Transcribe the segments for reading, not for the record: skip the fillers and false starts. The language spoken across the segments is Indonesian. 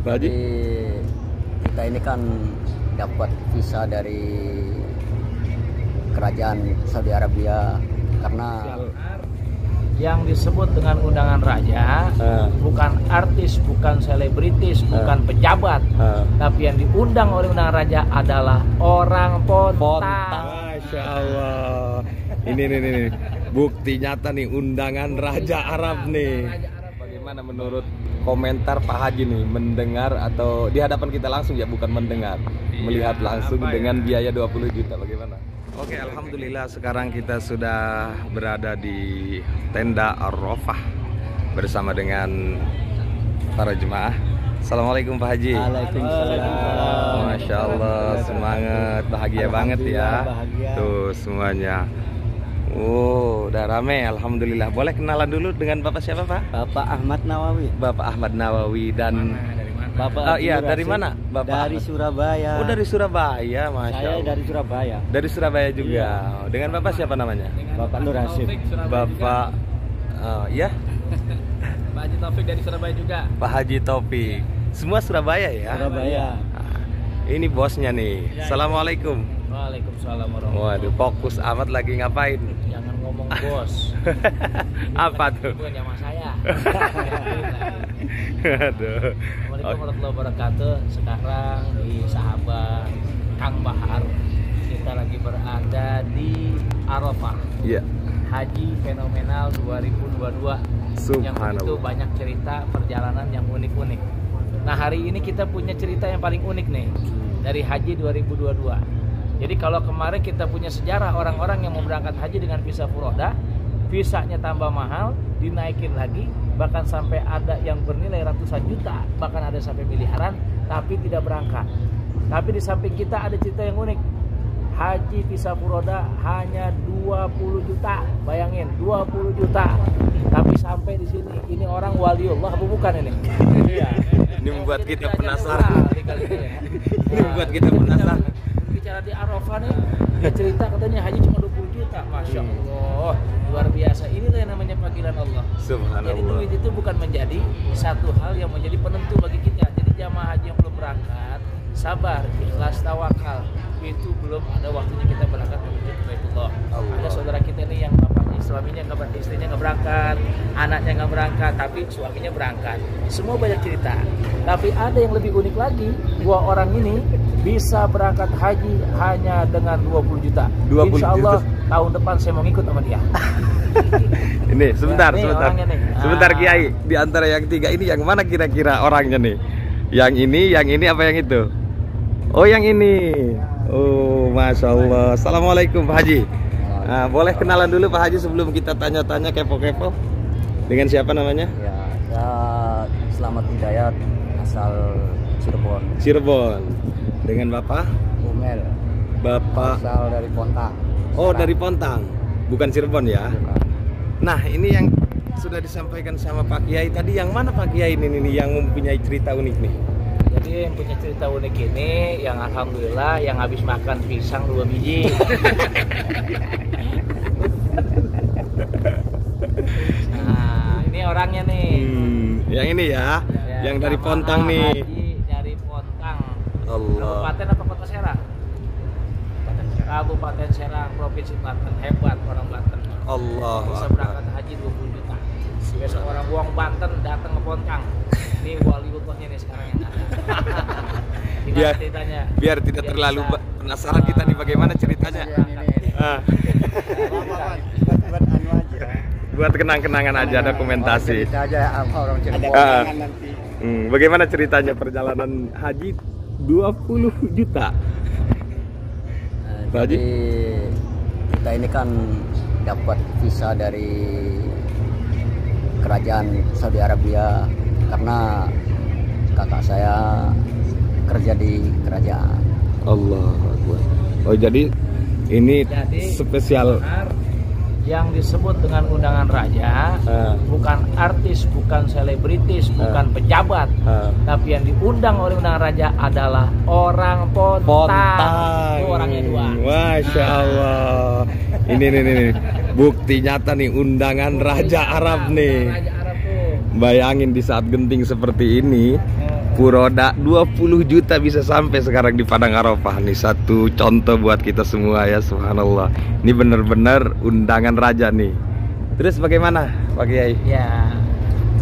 Pak Haji? Jadi kita ini kan dapat visa dari kerajaan Saudi Arabia karena yang disebut dengan undangan raja bukan artis, bukan selebritis, bukan pejabat, tapi yang diundang oleh undangan raja adalah orang Pontang. Masya Allah. Ini bukti nyata nih undangan Raja Arab nih. Bagaimana menurut komentar Pak Haji nih mendengar atau di hadapan kita langsung ya, bukan mendengar, melihat langsung dengan biaya 20 juta bagaimana? Oke, alhamdulillah sekarang kita sudah berada di tenda Arafah bersama dengan para jemaah. Assalamualaikum Pak Haji. Waalaikumsalam. Masya Allah, semangat, bahagia banget ya. Bahagia. Tuh semuanya. Oh, udah rame, alhamdulillah. Boleh kenalan dulu dengan Bapak siapa Pak? Bapak Ahmad Nawawi. Bapak Ahmad Nawawi dan Bapak iya, Abdul dari Rasid. mana? Bapak Dari Ahmad. Surabaya. Oh, dari Surabaya, Masya Saya Allah. dari Surabaya. Dari Surabaya juga. Dengan Bapak siapa namanya? Bapak Nur Hasim. Bapak ya, Pak Haji Taufik dari Surabaya juga. Pak Haji Taufik. Semua Surabaya ya? Surabaya. Nah, ini bosnya nih. Assalamualaikum. Waalaikumsalam warahmatullahi Waduh, fokus amat lagi ngapain? Jangan ngomong bos. Apa tuh? Bukan sama saya. Aduh. Assalamualaikum warahmatullahi wabarakatuh. Sekarang di sahabat Kang Bahar, kita lagi berada di Arafah, Iya. Haji Fenomenal 2022. Yang begitu Subhanallah. banyak cerita perjalanan yang unik-unik. Nah, hari ini kita punya cerita yang paling unik nih dari Haji 2022. Jadi kalau kemarin kita punya sejarah orang-orang yang mau berangkat haji dengan visa furoda, visanya tambah mahal, dinaikin lagi, bahkan sampai ada yang bernilai ratusan juta, bahkan ada sampai miliaran, tapi tidak berangkat. Tapi di samping kita ada cerita yang unik. Haji visa furoda hanya 20 juta, bayangin 20 juta. Tapi sampai di sini, ini orang waliullah apa bukan ini? Iya. Ini membuat kita penasaran. Ini membuat kita penasaran. Bicara di Arafah nih, dia cerita katanya haji cuma 20 juta, Masya Allah, luar biasa. Inilah yang namanya panggilan Allah. Subhanallah. Jadi duit itu bukan menjadi satu hal yang menjadi penentu bagi kita. Jadi jamaah haji yang belum berangkat, sabar, ikhlas, tawakal. Itu belum ada waktunya kita berangkat menuju ke Baitullah. Ada saudara kita nih yang bapaknya, istrinya nggak berangkat, anaknya nggak berangkat, tapi suaminya berangkat. Semua banyak cerita. Tapi ada yang lebih unik lagi, dua orang ini bisa berangkat haji hanya dengan 20 juta. 20 Insya Allah juta. tahun depan saya mau ngikut sama dia. Ini sebentar, Nih sebentar. orangnya nih. Sebentar Kiai, di antara yang tiga ini yang mana kira-kira orangnya nih? Yang ini apa yang itu? Oh, yang ini. Oh, Masya Allah. Assalamualaikum Pak Haji. Nah, boleh kenalan dulu Pak Haji sebelum kita tanya-tanya kepo-kepo. Dengan siapa namanya? Ya, saya Selamat Hidayat, asal Cirebon. Cirebon. Dengan Bapak? Umel, Bapak. asal dari Pontang. Oh, dari Pontang. Bukan Cirebon ya? Nah, ini yang sudah disampaikan sama Pak Kiai tadi, yang mana Pak Kiai ini nih yang mempunyai cerita unik nih? Jadi yang punya cerita unik ini, yang alhamdulillah yang habis makan pisang 2 biji. Nah, ini orangnya nih. Yang ini ya, yang dari jamaah Pontang nih. haji dari Pontang. Allah. Kabupaten apa kota Serang? Kabupaten Serang, Provinsi Banten. Hebat orang Banten. Allah. Bisa berangkat haji 20 juta. Besok orang buang Banten datang ke Pontang. Ini waliullahnya nih sekarang yang ada. Gimana ceritanya? Biar tidak terlalu bisa. penasaran kita nih bagaimana ceritanya. Ah, Buat anu aja. buat kenang-kenangan aja, ada dokumentasi. Cerita aja apa orang Cirebon. Ah. Bagaimana ceritanya perjalanan haji 20 juta? Pak Haji? Jadi kita ini kan dapat visa dari kerajaan Saudi Arabia karena kakak saya kerja di kerajaan. Allah Akbar. Oh, jadi ini spesial. Yang disebut dengan undangan raja bukan artis, bukan selebritis, bukan pejabat, tapi yang diundang oleh undangan raja adalah orang Pontang. Itu orangnya dua. Masya Allah. Ini bukti nyata nih undangan Raja Arab nih. Raja Arab tuh. Bayangin di saat genting seperti ini sapu roda 20 juta bisa sampai sekarang di Padang Arafah nih. Satu contoh buat kita semua ya, subhanallah. Ini benar-benar undangan raja nih. Terus bagaimana Pak Kiai? Ya,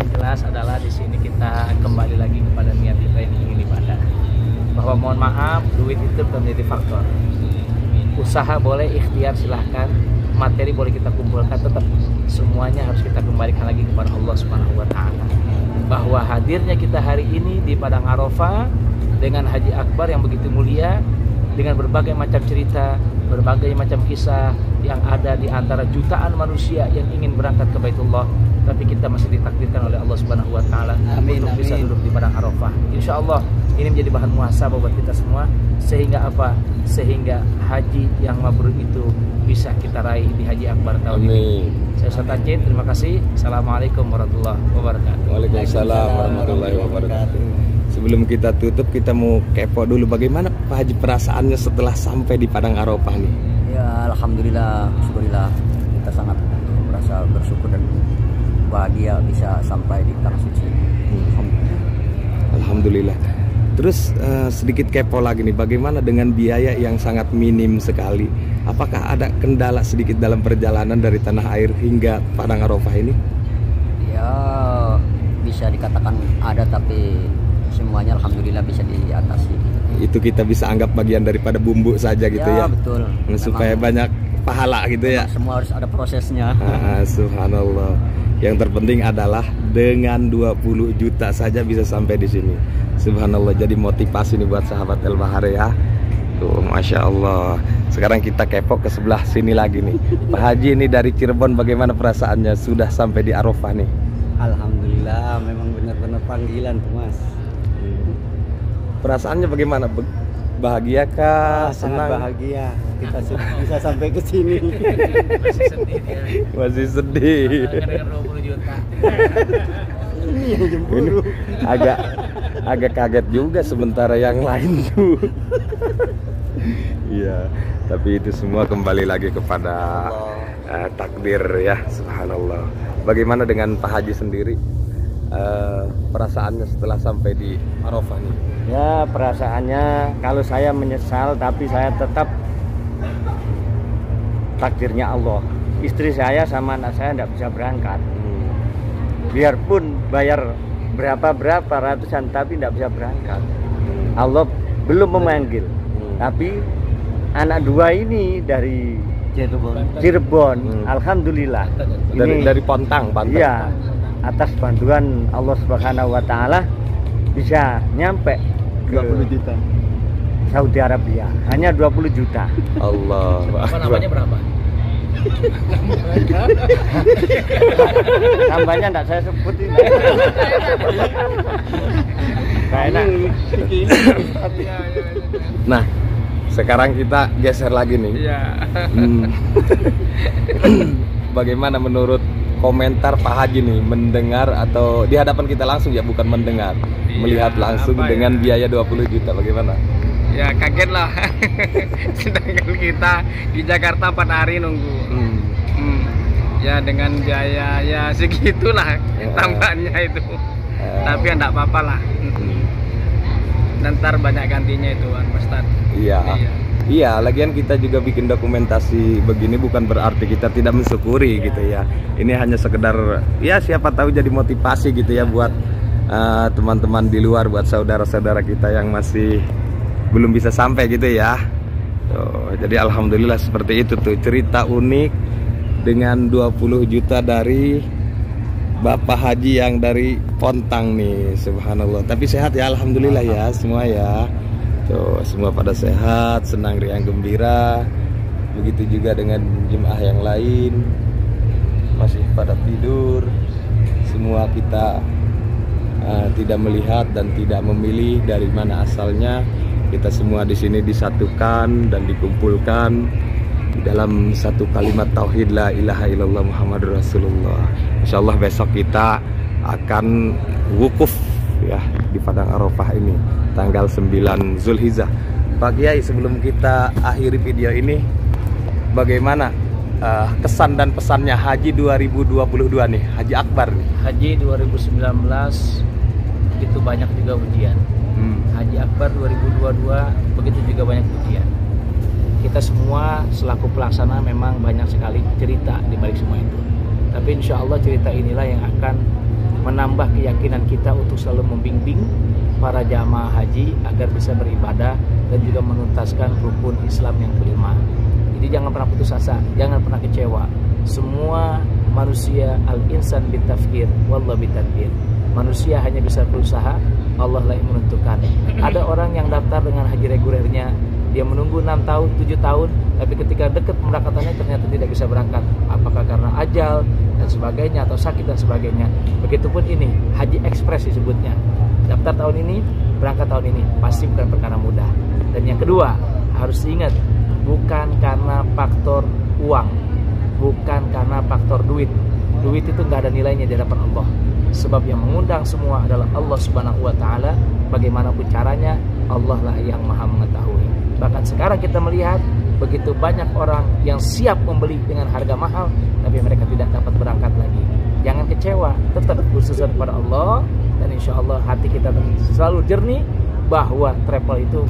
yang jelas adalah di sini kita kembali lagi kepada niat kita yang ingin ibadah. Bahwa mohon maaf, duit itu bukan menjadi faktor. Usaha boleh, ikhtiar silahkan, materi boleh kita kumpulkan, tetap semuanya harus kita kembalikan lagi kepada Allah Subhanahu wa Ta'ala. Bahwa hadirnya kita hari ini di Padang Arafah dengan Haji Akbar yang begitu mulia, dengan berbagai macam cerita, berbagai macam kisah yang ada di antara jutaan manusia yang ingin berangkat ke Baitullah, tapi kita masih ditakdirkan oleh Allah Subhanahu wa Ta'ala untuk bisa duduk di Padang Arafah. Insya Allah ini menjadi bahan muhasabah buat kita semua, sehingga apa? Sehingga haji yang mabrur itu bisa kita raih di Haji Akbar tahun ini. Saya Ustaz Tajid, terima kasih. Assalamualaikum warahmatullahi wabarakatuh. Waalaikumsalam warahmatullahi wabarakatuh. Sebelum kita tutup, kita mau kepo dulu bagaimana Pak Haji perasaannya setelah sampai di Padang Arafah nih. Ya alhamdulillah, syukurillah, kita sangat merasa bersyukur dan bahagia bisa sampai di tanah suci. Alhamdulillah. Terus sedikit kepo lagi nih, bagaimana dengan biaya yang sangat minim sekali? Apakah ada kendala sedikit dalam perjalanan dari tanah air hingga Padang Arafah ini? Ya bisa dikatakan ada, tapi semuanya alhamdulillah bisa diatasi. Itu kita bisa anggap bagian daripada bumbu saja gitu ya. Betul. Supaya banyak pahala gitu ya. Semua harus ada prosesnya. Subhanallah. Yang terpenting adalah dengan 20 juta saja bisa sampai di sini. Subhanallah, jadi motivasi nih buat sahabat El Bahar ya. Tuh, Masya Allah. Sekarang kita kepo ke sebelah sini lagi nih. Pak Haji ini dari Cirebon, bagaimana perasaannya sudah sampai di Arafah nih? Alhamdulillah, memang benar-benar panggilan tuh Mas. Perasaannya bagaimana? Bahagia kah? Sangat Senang? bahagia kita bisa sampai ke sini. Masih sedih ya. Masih sedih. Dengan 20 juta. Ini agak kaget juga sementara yang lain tuh. Iya, tapi itu semua kembali lagi kepada takdir ya, subhanallah. Bagaimana dengan Pak Haji sendiri? Perasaannya setelah sampai di Arafah nih? Ya perasaannya, kalau saya menyesal, tapi saya tetap takdirnya Allah. Istri saya sama anak saya tidak bisa berangkat. Biarpun bayar berapa ratusan, tapi tidak bisa berangkat. Allah belum memanggil. Tapi anak dua ini dari Cirebon, alhamdulillah. Dari Pontang, Banten. Iya, atas bantuan Allah Subhanahu wa Ta'ala bisa nyampe ke 20 juta. Saudi Arabia. Hanya 20 juta. Allah. Apa namanya berapa? Tambahnya enggak saya sebut ini. Enak. Nah, sekarang kita geser lagi nih. Iya. Bagaimana menurut komentar Pak Haji nih mendengar atau di hadapan kita langsung ya, bukan mendengar, melihat langsung dengan biaya 20 juta, bagaimana? Ya kaget lah. Sedangkan kita di Jakarta 4 hari nunggu. Ya dengan biaya ya segitulah tambahnya itu. Tapi enggak apa-apa lah. Ntar banyak gantinya itu Pak Ustadz. Iya. Iya, lagian kita juga bikin dokumentasi begini bukan berarti kita tidak mensyukuri gitu ya. Ini hanya sekedar ya siapa tahu jadi motivasi gitu ya buat teman-teman di luar, buat saudara-saudara kita yang masih belum bisa sampai gitu ya. Tuh, jadi alhamdulillah seperti itu tuh cerita unik dengan 20 juta dari Bapak Haji yang dari Pontang nih, subhanallah. Tapi sehat ya, alhamdulillah ya semua ya. Tuh, semua pada sehat, senang, riang, gembira. Begitu juga dengan jemaah yang lain masih pada tidur. Semua kita tidak melihat dan tidak memilih dari mana asalnya. Kita semua di sini disatukan dan dikumpulkan dalam satu kalimat tauhid la ilaha illallah Muhammadur Rasulullah. Insyaallah besok kita akan wukuf ya di Padang Arafah ini tanggal 9 Zulhijjah. Pak Kiai, sebelum kita akhiri video ini, bagaimana kesan dan pesannya Haji 2022 nih, Haji Akbar nih? Haji 2019 begitu banyak juga ujian. Haji Akbar 2022 begitu juga banyak ujian. Kita semua selaku pelaksana memang banyak sekali cerita di balik semua itu. Tapi insya Allah cerita inilah yang akan menambah keyakinan kita untuk selalu membimbing para jamaah haji agar bisa beribadah dan juga menuntaskan rukun Islam yang kelima. Jadi jangan pernah putus asa, jangan pernah kecewa. Semua manusia al-insan bitafkir wallah bitadbir. Manusia hanya bisa berusaha, Allah lah yang menentukan. Ada orang yang daftar dengan haji regulernya, dia menunggu 6 tahun, 7 tahun, tapi ketika dekat pemberangkatannya ternyata tidak bisa berangkat. Apakah karena ajal dan sebagainya atau sakit dan sebagainya. Begitupun ini, haji ekspres disebutnya. Daftar tahun ini, berangkat tahun ini, pasti bukan perkara mudah. Dan yang kedua, harus ingat, bukan karena faktor uang, bukan karena faktor duit. Duit itu nggak ada nilainya di hadapan Allah. Sebab yang mengundang semua adalah Allah Subhanahu wa Ta'ala. Bagaimanapun caranya, Allah lah yang maha mengetahui. Bahkan sekarang kita melihat begitu banyak orang yang siap membeli dengan harga mahal, tapi mereka tidak dapat berangkat lagi. Jangan kecewa, tetap berusaha kepada Allah, dan insya Allah hati kita selalu jernih bahwa travel itu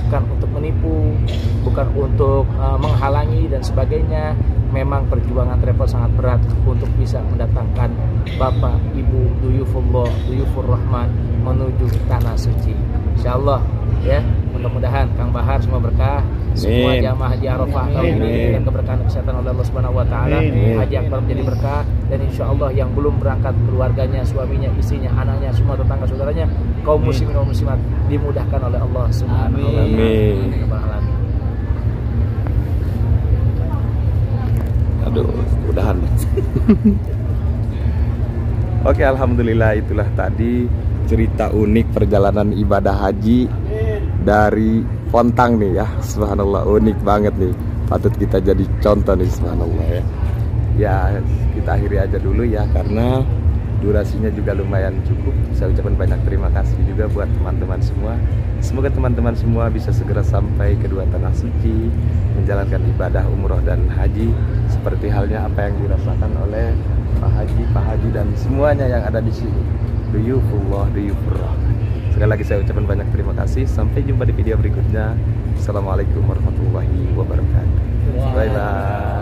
bukan untuk menipu, bukan untuk menghalangi dan sebagainya. Memang perjuangan travel sangat berat untuk bisa mendatangkan Bapak, Ibu, duyufullah, duyufur rahman menuju tanah suci. Insyaallah ya, mudah-mudahan Kang Bahar semua berkah, semua jamaah haji Arafah tahun ini dengan keberkahan kesehatan oleh Allah Subhanahu wa Ta'ala. Haji Akbar menjadi berkah, dan insyaallah yang belum berangkat, keluarganya, suaminya, istrinya, anaknya, semua tetangga saudaranya, kaum muslimin dan muslimat dimudahkan oleh Allah Subhanahu wa Ta'ala. Amin. Aduh, mudahan. Oke, alhamdulillah, itulah tadi cerita unik perjalanan ibadah haji dari Pontang nih ya. Subhanallah, unik banget nih. Patut kita jadi contoh nih, subhanallah ya. Ya, kita akhiri aja dulu ya, karena durasinya juga lumayan cukup. Saya ucapkan banyak terima kasih juga buat teman-teman semua. Semoga teman-teman semua bisa segera sampai ke dua tanah suci, menjalankan ibadah umroh dan haji seperti halnya apa yang dirasakan oleh Pak Haji dan semuanya yang ada di sini. Duyufullah, duyufurrah. Sekali lagi saya ucapkan banyak terima kasih. Sampai jumpa di video berikutnya. Assalamualaikum warahmatullahi wabarakatuh. Bye bye.